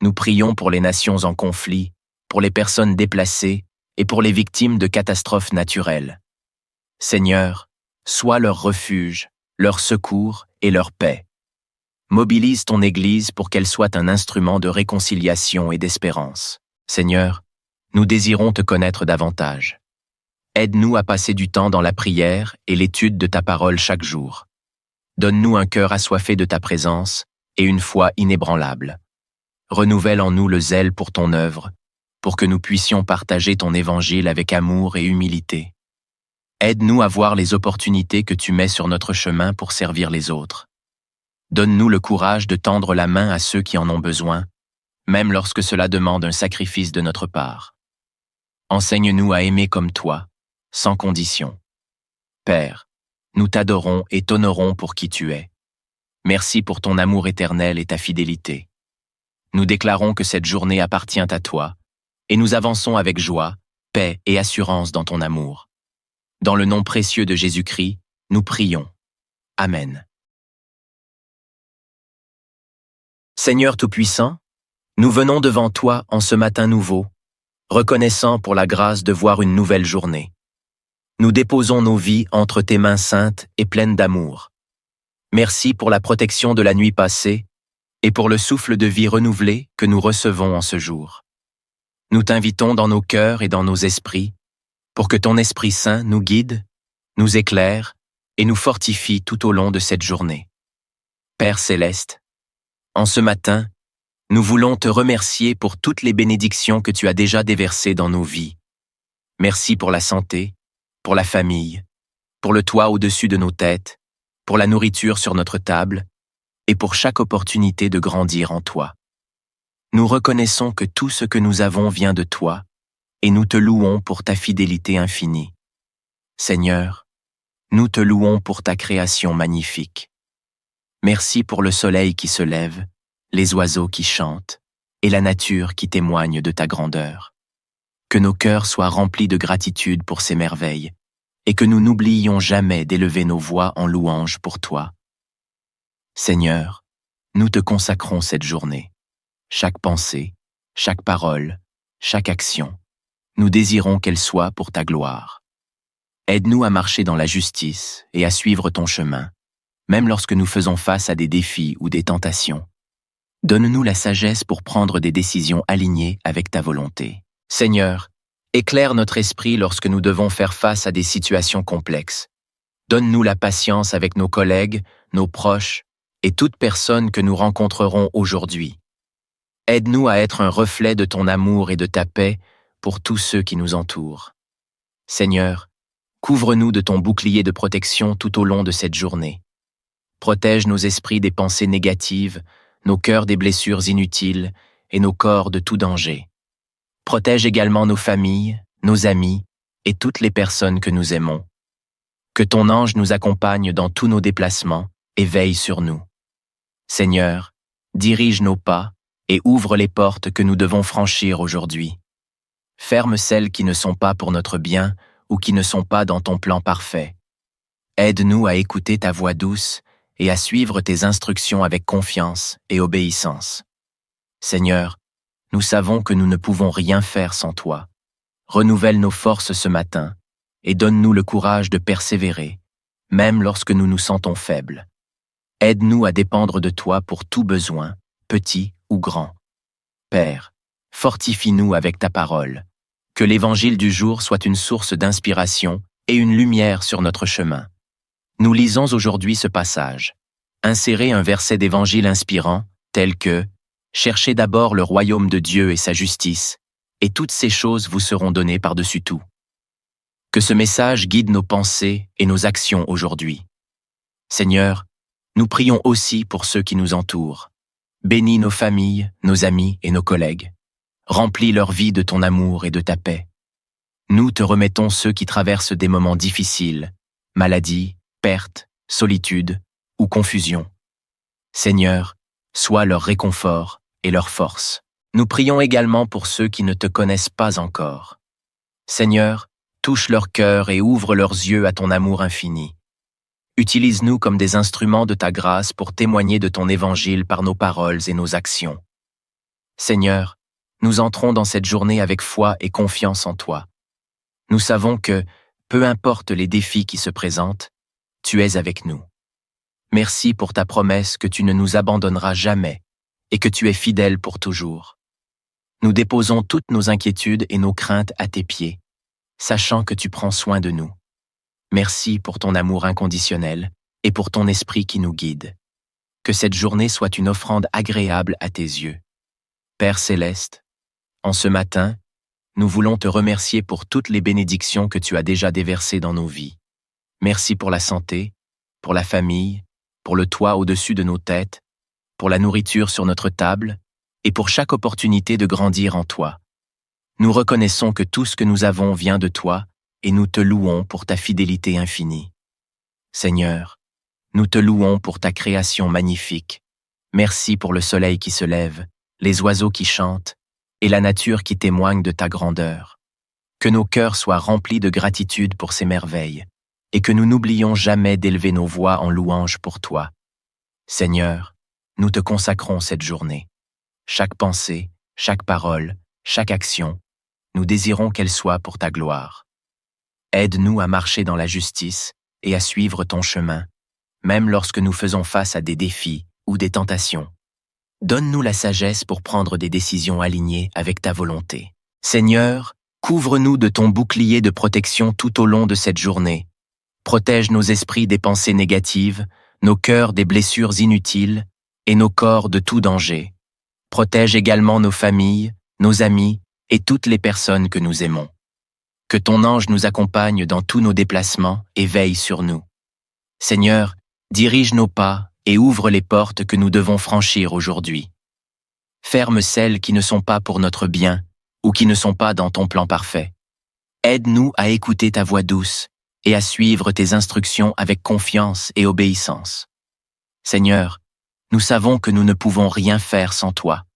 Nous prions pour les nations en conflit, pour les personnes déplacées et pour les victimes de catastrophes naturelles. Seigneur, sois leur refuge, leur secours et leur paix. Mobilise ton Église pour qu'elle soit un instrument de réconciliation et d'espérance. Seigneur, nous désirons te connaître davantage. Aide-nous à passer du temps dans la prière et l'étude de ta parole chaque jour. Donne-nous un cœur assoiffé de ta présence et une foi inébranlable. Renouvelle en nous le zèle pour ton œuvre, pour que nous puissions partager ton évangile avec amour et humilité. Aide-nous à voir les opportunités que tu mets sur notre chemin pour servir les autres. Donne-nous le courage de tendre la main à ceux qui en ont besoin, même lorsque cela demande un sacrifice de notre part. Enseigne-nous à aimer comme toi, sans condition. Père, nous t'adorons et t'honorons pour qui tu es. Merci pour ton amour éternel et ta fidélité. Nous déclarons que cette journée appartient à toi, et nous avançons avec joie, paix et assurance dans ton amour. Dans le nom précieux de Jésus-Christ, nous prions. Amen. Seigneur Tout-Puissant, nous venons devant toi en ce matin nouveau, reconnaissant pour la grâce de voir une nouvelle journée. Nous déposons nos vies entre tes mains saintes et pleines d'amour. Merci pour la protection de la nuit passée et pour le souffle de vie renouvelé que nous recevons en ce jour. Nous t'invitons dans nos cœurs et dans nos esprits pour que ton Esprit Saint nous guide, nous éclaire et nous fortifie tout au long de cette journée. Père Céleste, en ce matin, nous voulons te remercier pour toutes les bénédictions que tu as déjà déversées dans nos vies. Merci pour la santé, pour la famille, pour le toit au-dessus de nos têtes, pour la nourriture sur notre table et pour chaque opportunité de grandir en toi. Nous reconnaissons que tout ce que nous avons vient de toi, et nous te louons pour ta fidélité infinie. Seigneur, nous te louons pour ta création magnifique. Merci pour le soleil qui se lève, les oiseaux qui chantent, et la nature qui témoigne de ta grandeur. Que nos cœurs soient remplis de gratitude pour ces merveilles, et que nous n'oublions jamais d'élever nos voix en louange pour toi. Seigneur, nous te consacrons cette journée. Chaque pensée, chaque parole, chaque action, nous désirons qu'elle soit pour ta gloire. Aide-nous à marcher dans la justice et à suivre ton chemin, même lorsque nous faisons face à des défis ou des tentations. Donne-nous la sagesse pour prendre des décisions alignées avec ta volonté. Seigneur, éclaire notre esprit lorsque nous devons faire face à des situations complexes. Donne-nous la patience avec nos collègues, nos proches et toute personne que nous rencontrerons aujourd'hui. Aide-nous à être un reflet de ton amour et de ta paix pour tous ceux qui nous entourent. Seigneur, couvre-nous de ton bouclier de protection tout au long de cette journée. Protège nos esprits des pensées négatives, nos cœurs des blessures inutiles et nos corps de tout danger. Protège également nos familles, nos amis et toutes les personnes que nous aimons. Que ton ange nous accompagne dans tous nos déplacements et veille sur nous. Seigneur, dirige nos pas et ouvre les portes que nous devons franchir aujourd'hui. Ferme celles qui ne sont pas pour notre bien ou qui ne sont pas dans ton plan parfait. Aide-nous à écouter ta voix douce et à suivre tes instructions avec confiance et obéissance. Seigneur, nous savons que nous ne pouvons rien faire sans toi. Renouvelle nos forces ce matin et donne-nous le courage de persévérer, même lorsque nous nous sentons faibles. Aide-nous à dépendre de toi pour tout besoin, petit ou grand. Père, fortifie-nous avec ta parole. Que l'évangile du jour soit une source d'inspiration et une lumière sur notre chemin. Nous lisons aujourd'hui ce passage. Insérez un verset d'évangile inspirant, tel que « Cherchez d'abord le royaume de Dieu et sa justice, et toutes ces choses vous seront données par-dessus tout. » Que ce message guide nos pensées et nos actions aujourd'hui. Seigneur, nous prions aussi pour ceux qui nous entourent. Bénis nos familles, nos amis et nos collègues. Remplis leur vie de ton amour et de ta paix. Nous te remettons ceux qui traversent des moments difficiles, maladie, perte, solitude ou confusion. Seigneur, sois leur réconfort et leur force. Nous prions également pour ceux qui ne te connaissent pas encore. Seigneur, touche leur cœur et ouvre leurs yeux à ton amour infini. Utilise-nous comme des instruments de ta grâce pour témoigner de ton évangile par nos paroles et nos actions. Seigneur, nous entrons dans cette journée avec foi et confiance en toi. Nous savons que, peu importe les défis qui se présentent, tu es avec nous. Merci pour ta promesse que tu ne nous abandonneras jamais et que tu es fidèle pour toujours. Nous déposons toutes nos inquiétudes et nos craintes à tes pieds, sachant que tu prends soin de nous. Merci pour ton amour inconditionnel et pour ton esprit qui nous guide. Que cette journée soit une offrande agréable à tes yeux. Père céleste, en ce matin, nous voulons te remercier pour toutes les bénédictions que tu as déjà déversées dans nos vies. Merci pour la santé, pour la famille, pour le toit au-dessus de nos têtes, pour la nourriture sur notre table et pour chaque opportunité de grandir en toi. Nous reconnaissons que tout ce que nous avons vient de toi et nous te louons pour ta fidélité infinie. Seigneur, nous te louons pour ta création magnifique. Merci pour le soleil qui se lève, les oiseaux qui chantent et la nature qui témoigne de ta grandeur. Que nos cœurs soient remplis de gratitude pour ces merveilles et que nous n'oublions jamais d'élever nos voix en louange pour toi. Seigneur, nous te consacrons cette journée. Chaque pensée, chaque parole, chaque action, nous désirons qu'elle soit pour ta gloire. Aide-nous à marcher dans la justice et à suivre ton chemin, même lorsque nous faisons face à des défis ou des tentations. Donne-nous la sagesse pour prendre des décisions alignées avec ta volonté. Seigneur, couvre-nous de ton bouclier de protection tout au long de cette journée. Protège nos esprits des pensées négatives, nos cœurs des blessures inutiles et nos corps de tout danger. Protège également nos familles, nos amis et toutes les personnes que nous aimons. Que ton ange nous accompagne dans tous nos déplacements et veille sur nous. Seigneur, dirige nos pas et ouvre les portes que nous devons franchir aujourd'hui. Ferme celles qui ne sont pas pour notre bien ou qui ne sont pas dans ton plan parfait. Aide-nous à écouter ta voix douce et à suivre tes instructions avec confiance et obéissance. Seigneur, nous savons que nous ne pouvons rien faire sans toi.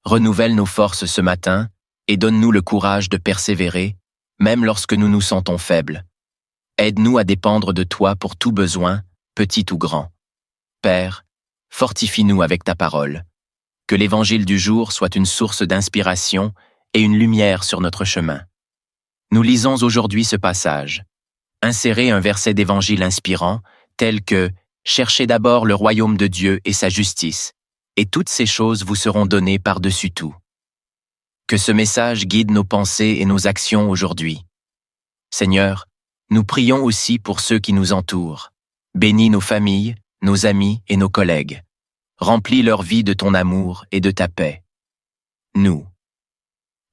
Renouvelle nos forces ce matin et donne-nous le courage de persévérer, même lorsque nous nous sentons faibles. Aide-nous à dépendre de toi pour tout besoin, petit ou grand. Père, fortifie-nous avec ta parole. Que l'évangile du jour soit une source d'inspiration et une lumière sur notre chemin. Nous lisons aujourd'hui ce passage. Insérez un verset d'évangile inspirant, tel que « Cherchez d'abord le royaume de Dieu et sa justice, et toutes ces choses vous seront données par-dessus tout. » Que ce message guide nos pensées et nos actions aujourd'hui. Seigneur, nous prions aussi pour ceux qui nous entourent. Bénis nos familles, nos amis et nos collègues. Remplis leur vie de ton amour et de ta paix. Nous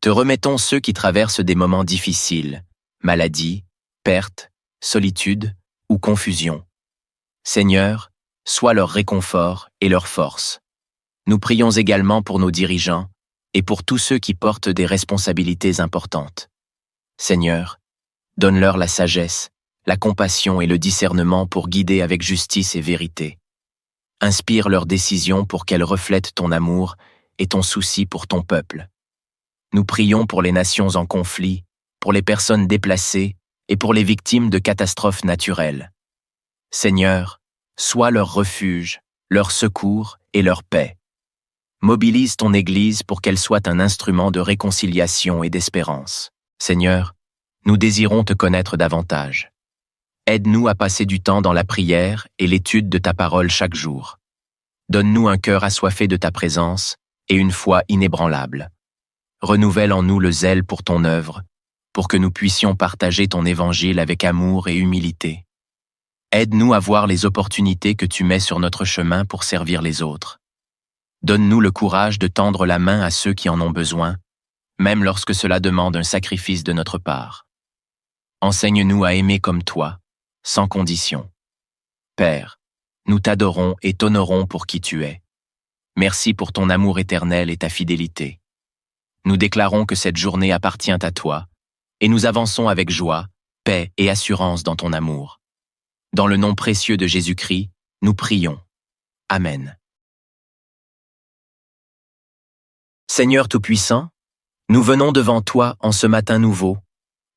te remettons ceux qui traversent des moments difficiles, maladie, perte, solitude ou confusion. Seigneur, sois leur réconfort et leur force. Nous prions également pour nos dirigeants et pour tous ceux qui portent des responsabilités importantes. Seigneur, donne-leur la sagesse, la compassion et le discernement pour guider avec justice et vérité. Inspire leurs décisions pour qu'elles reflètent ton amour et ton souci pour ton peuple. Nous prions pour les nations en conflit, pour les personnes déplacées et pour les victimes de catastrophes naturelles. Seigneur, sois leur refuge, leur secours et leur paix. Mobilise ton Église pour qu'elle soit un instrument de réconciliation et d'espérance. Seigneur, nous désirons te connaître davantage. Aide-nous à passer du temps dans la prière et l'étude de ta parole chaque jour. Donne-nous un cœur assoiffé de ta présence et une foi inébranlable. Renouvelle en nous le zèle pour ton œuvre, pour que nous puissions partager ton évangile avec amour et humilité. Aide-nous à voir les opportunités que tu mets sur notre chemin pour servir les autres. Donne-nous le courage de tendre la main à ceux qui en ont besoin, même lorsque cela demande un sacrifice de notre part. Enseigne-nous à aimer comme toi, sans condition. Père, nous t'adorons et t'honorons pour qui tu es. Merci pour ton amour éternel et ta fidélité. Nous déclarons que cette journée appartient à toi, et nous avançons avec joie, paix et assurance dans ton amour. Dans le nom précieux de Jésus-Christ, nous prions. Amen. Seigneur Tout-Puissant, nous venons devant toi en ce matin nouveau,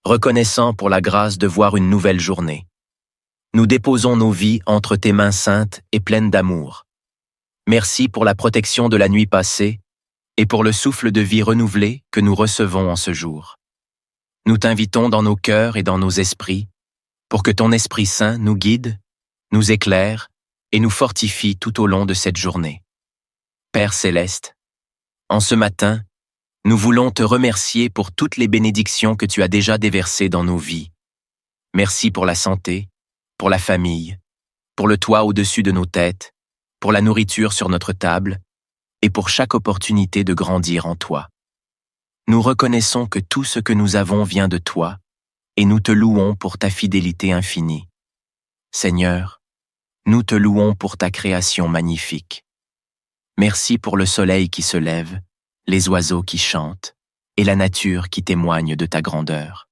reconnaissant pour la grâce de voir une nouvelle journée. Nous déposons nos vies entre tes mains saintes et pleines d'amour. Merci pour la protection de la nuit passée et pour le souffle de vie renouvelé que nous recevons en ce jour. Nous t'invitons dans nos cœurs et dans nos esprits pour que ton Esprit Saint nous guide, nous éclaire et nous fortifie tout au long de cette journée. Père Céleste, en ce matin, nous voulons te remercier pour toutes les bénédictions que tu as déjà déversées dans nos vies. Merci pour la santé, pour la famille, pour le toit au-dessus de nos têtes, pour la nourriture sur notre table et pour chaque opportunité de grandir en toi. Nous reconnaissons que tout ce que nous avons vient de toi et nous te louons pour ta fidélité infinie. Seigneur, nous te louons pour ta création magnifique. Merci pour le soleil qui se lève, les oiseaux qui chantent et la nature qui témoigne de ta grandeur.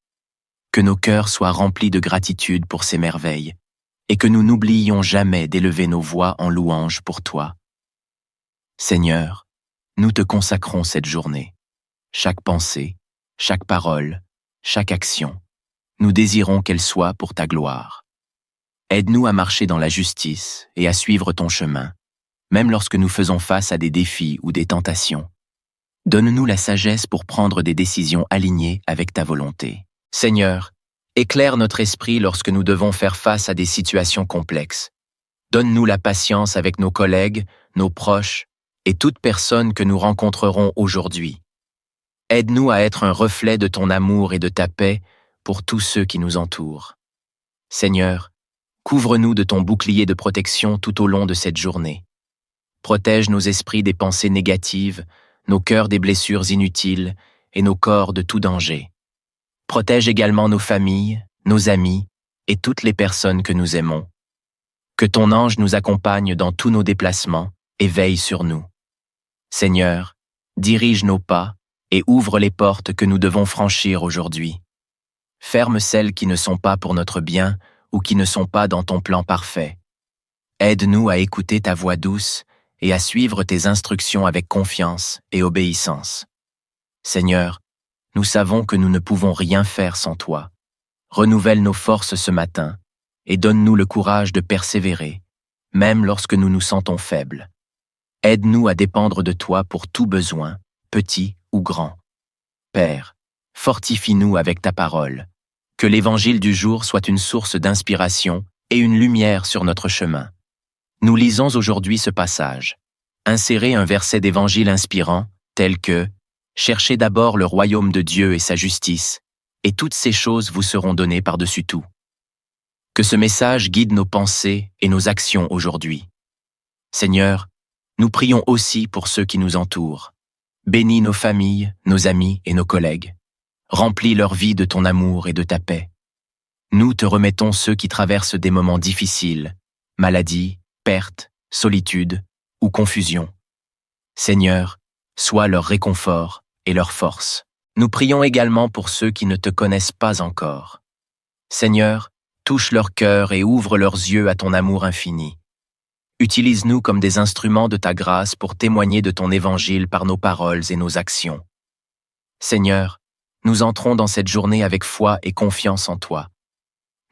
Que nos cœurs soient remplis de gratitude pour ces merveilles et que nous n'oublions jamais d'élever nos voix en louange pour toi. Seigneur, nous te consacrons cette journée. Chaque pensée, chaque parole, chaque action, nous désirons qu'elle soit pour ta gloire. Aide-nous à marcher dans la justice et à suivre ton chemin, même lorsque nous faisons face à des défis ou des tentations. Donne-nous la sagesse pour prendre des décisions alignées avec ta volonté. Seigneur, éclaire notre esprit lorsque nous devons faire face à des situations complexes. Donne-nous la patience avec nos collègues, nos proches et toute personne que nous rencontrerons aujourd'hui. Aide-nous à être un reflet de ton amour et de ta paix pour tous ceux qui nous entourent. Seigneur, couvre-nous de ton bouclier de protection tout au long de cette journée. Protège nos esprits des pensées négatives, nos cœurs des blessures inutiles et nos corps de tout danger. Protège également nos familles, nos amis et toutes les personnes que nous aimons. Que ton ange nous accompagne dans tous nos déplacements et veille sur nous. Seigneur, dirige nos pas et ouvre les portes que nous devons franchir aujourd'hui. Ferme celles qui ne sont pas pour notre bien ou qui ne sont pas dans ton plan parfait. Aide-nous à écouter ta voix douce et à suivre tes instructions avec confiance et obéissance. Seigneur, nous savons que nous ne pouvons rien faire sans toi. Renouvelle nos forces ce matin et donne-nous le courage de persévérer, même lorsque nous nous sentons faibles. Aide-nous à dépendre de toi pour tout besoin, petit ou grand. Père, fortifie-nous avec ta parole. Que l'évangile du jour soit une source d'inspiration et une lumière sur notre chemin. Nous lisons aujourd'hui ce passage. Insérez un verset d'évangile inspirant, tel que « Cherchez d'abord le royaume de Dieu et sa justice, et toutes ces choses vous seront données par-dessus tout. » Que ce message guide nos pensées et nos actions aujourd'hui. Seigneur, nous prions aussi pour ceux qui nous entourent. Bénis nos familles, nos amis et nos collègues. Remplis leur vie de ton amour et de ta paix. Nous te remettons ceux qui traversent des moments difficiles, maladie, perte, solitude ou confusion. Seigneur, sois leur réconfort et leur force. Nous prions également pour ceux qui ne te connaissent pas encore. Seigneur, touche leur cœur et ouvre leurs yeux à ton amour infini. Utilise-nous comme des instruments de ta grâce pour témoigner de ton évangile par nos paroles et nos actions. Seigneur, nous entrons dans cette journée avec foi et confiance en toi.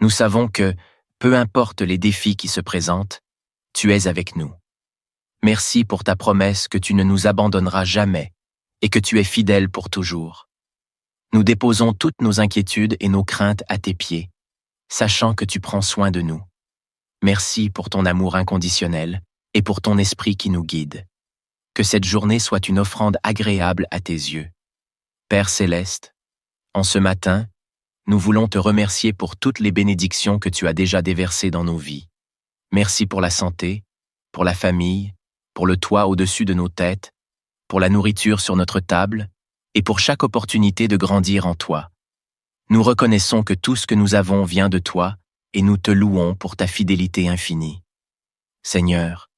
Nous savons que, peu importe les défis qui se présentent, tu es avec nous. Merci pour ta promesse que tu ne nous abandonneras jamais et que tu es fidèle pour toujours. Nous déposons toutes nos inquiétudes et nos craintes à tes pieds, sachant que tu prends soin de nous. Merci pour ton amour inconditionnel et pour ton esprit qui nous guide. Que cette journée soit une offrande agréable à tes yeux. Père céleste, en ce matin, nous voulons te remercier pour toutes les bénédictions que tu as déjà déversées dans nos vies. Merci pour la santé, pour la famille, pour le toit au-dessus de nos têtes, pour la nourriture sur notre table et pour chaque opportunité de grandir en toi. Nous reconnaissons que tout ce que nous avons vient de toi et nous te louons pour ta fidélité infinie. Seigneur,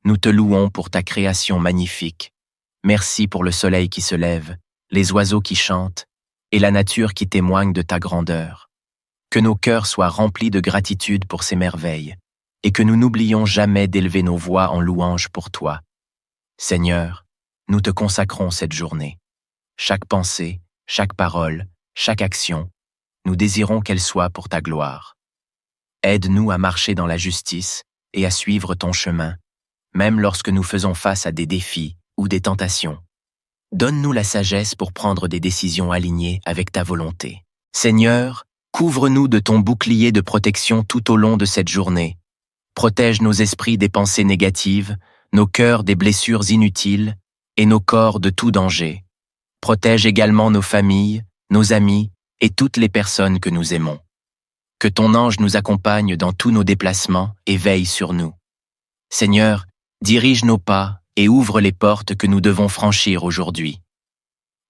nous te louons pour ta création magnifique. Merci pour le soleil qui se lève, les oiseaux qui chantent et la nature qui témoigne de ta grandeur. Que nos cœurs soient remplis de gratitude pour ces merveilles et que nous n'oublions jamais d'élever nos voix en louange pour toi. Seigneur, nous te consacrons cette journée. Chaque pensée, chaque parole, chaque action, nous désirons qu'elle soit pour ta gloire. Aide-nous à marcher dans la justice et à suivre ton chemin, même lorsque nous faisons face à des défis ou des tentations. Donne-nous la sagesse pour prendre des décisions alignées avec ta volonté. Seigneur, couvre-nous de ton bouclier de protection tout au long de cette journée. Protège nos esprits des pensées négatives, nos cœurs des blessures inutiles et nos corps de tout danger. Protège également nos familles, nos amis et toutes les personnes que nous aimons. Que ton ange nous accompagne dans tous nos déplacements et veille sur nous. Seigneur, dirige nos pas et ouvre les portes que nous devons franchir aujourd'hui.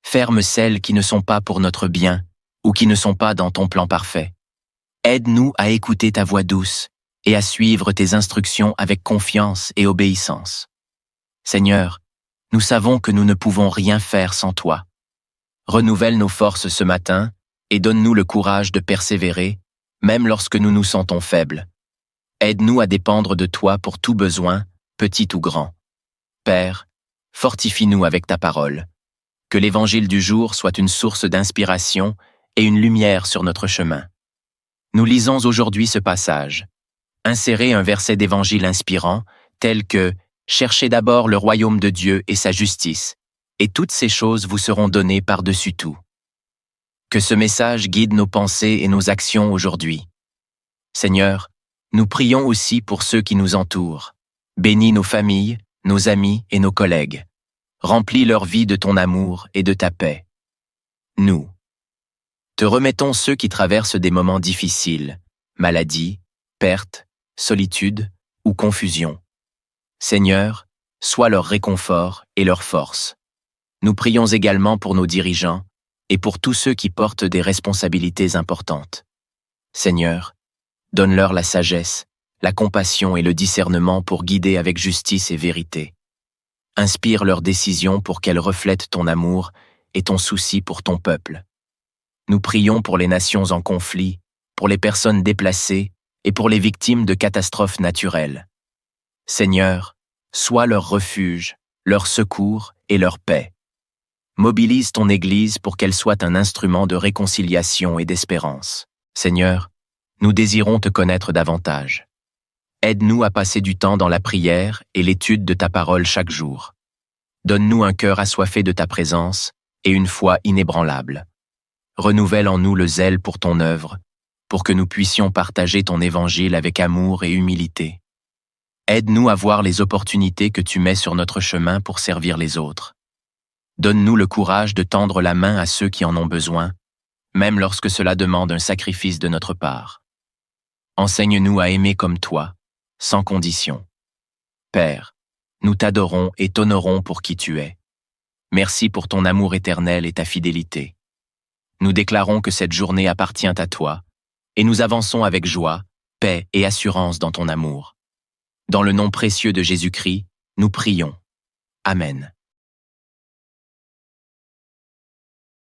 Ferme celles qui ne sont pas pour notre bien ou qui ne sont pas dans ton plan parfait. Aide-nous à écouter ta voix douce et à suivre tes instructions avec confiance et obéissance. Seigneur, nous savons que nous ne pouvons rien faire sans toi. Renouvelle nos forces ce matin et donne-nous le courage de persévérer, même lorsque nous nous sentons faibles. Aide-nous à dépendre de toi pour tout besoin, petit ou grand. Père, fortifie-nous avec ta parole. Que l'évangile du jour soit une source d'inspiration et une lumière sur notre chemin. Nous lisons aujourd'hui ce passage. Insérez un verset d'évangile inspirant, tel que « Cherchez d'abord le royaume de Dieu et sa justice, et toutes ces choses vous seront données par-dessus tout. » Que ce message guide nos pensées et nos actions aujourd'hui. Seigneur, nous prions aussi pour ceux qui nous entourent. Bénis nos familles, nos amis et nos collègues. Remplis leur vie de ton amour et de ta paix. Nous te remettons ceux qui traversent des moments difficiles, maladie, perte, solitude ou confusion. Seigneur, sois leur réconfort et leur force. Nous prions également pour nos dirigeants et pour tous ceux qui portent des responsabilités importantes. Seigneur, donne-leur la sagesse, la compassion et le discernement pour guider avec justice et vérité. Inspire leurs décisions pour qu'elles reflètent ton amour et ton souci pour ton peuple. Nous prions pour les nations en conflit, pour les personnes déplacées et pour les victimes de catastrophes naturelles. Seigneur, sois leur refuge, leur secours et leur paix. Mobilise ton Église pour qu'elle soit un instrument de réconciliation et d'espérance. Seigneur, nous désirons te connaître davantage. Aide-nous à passer du temps dans la prière et l'étude de ta parole chaque jour. Donne-nous un cœur assoiffé de ta présence et une foi inébranlable. Renouvelle en nous le zèle pour ton œuvre, pour que nous puissions partager ton évangile avec amour et humilité. Aide-nous à voir les opportunités que tu mets sur notre chemin pour servir les autres. Donne-nous le courage de tendre la main à ceux qui en ont besoin, même lorsque cela demande un sacrifice de notre part. Enseigne-nous à aimer comme toi, sans condition. Père, nous t'adorons et t'honorons pour qui tu es. Merci pour ton amour éternel et ta fidélité. Nous déclarons que cette journée appartient à toi, et nous avançons avec joie, paix et assurance dans ton amour. Dans le nom précieux de Jésus-Christ, nous prions. Amen.